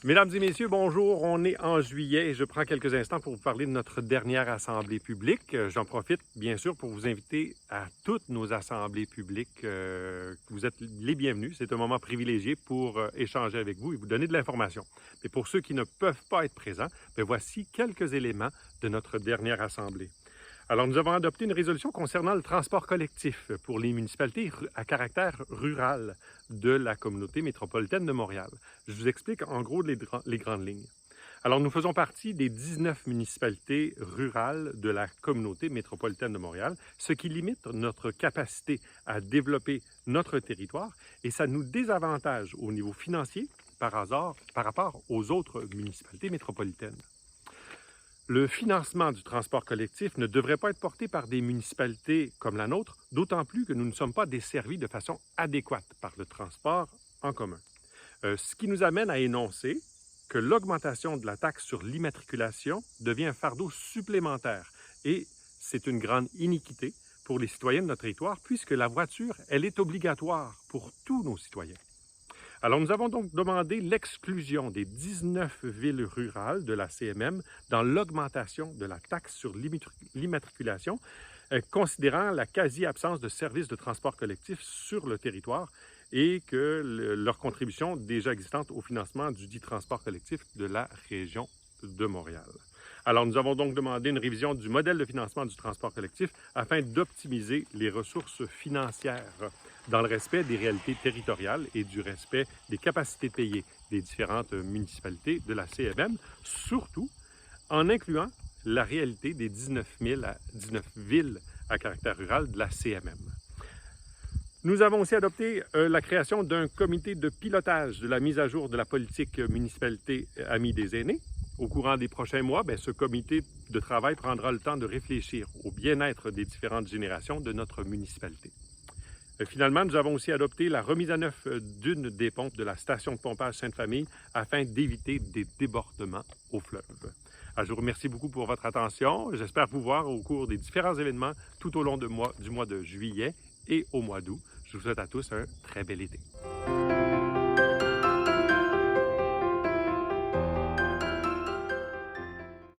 Mesdames et messieurs, bonjour. On est en juillet et je prends quelques instants pour vous parler de notre dernière assemblée publique. J'en profite, bien sûr, pour vous inviter à toutes nos assemblées publiques. Vous êtes les bienvenus. C'est un moment privilégié pour échanger avec vous et vous donner de l'information. Mais pour ceux qui ne peuvent pas être présents, voici quelques éléments de notre dernière assemblée. Alors, nous avons adopté une résolution concernant le transport collectif pour les municipalités à caractère rural de la communauté métropolitaine de Montréal. Je vous explique en gros les grandes lignes. Alors, nous faisons partie des 19 municipalités rurales de la communauté métropolitaine de Montréal, ce qui limite notre capacité à développer notre territoire et ça nous désavantage au niveau financier par rapport aux autres municipalités métropolitaines. Le financement du transport collectif ne devrait pas être porté par des municipalités comme la nôtre, d'autant plus que nous ne sommes pas desservis de façon adéquate par le transport en commun. Ce qui nous amène à énoncer que l'augmentation de la taxe sur l'immatriculation devient un fardeau supplémentaire et c'est une grande iniquité pour les citoyens de notre territoire puisque la voiture, elle est obligatoire pour tous nos citoyens. Alors, nous avons donc demandé l'exclusion des 19 villes rurales de la CMM dans l'augmentation de la taxe sur l'immatriculation, considérant la quasi-absence de services de transport collectif sur le territoire et que leur contribution déjà existante au financement du dit transport collectif de la région de Montréal. Alors, nous avons donc demandé une révision du modèle de financement du transport collectif afin d'optimiser les ressources financières dans le respect des réalités territoriales et du respect des capacités payées des différentes municipalités de la CMM, surtout en incluant la réalité des 19 villes à caractère rural de la CMM. Nous avons aussi adopté la création d'un comité de pilotage de la mise à jour de la politique municipalité Amis des aînés. Au courant des prochains mois, ce comité de travail prendra le temps de réfléchir au bien-être des différentes générations de notre municipalité. Finalement, nous avons aussi adopté la remise à neuf d'une des pompes de la station de pompage Sainte-Famille afin d'éviter des débordements au fleuve. Alors, je vous remercie beaucoup pour votre attention. J'espère vous voir au cours des différents événements tout au long du mois de juillet et au mois d'août. Je vous souhaite à tous un très bel été.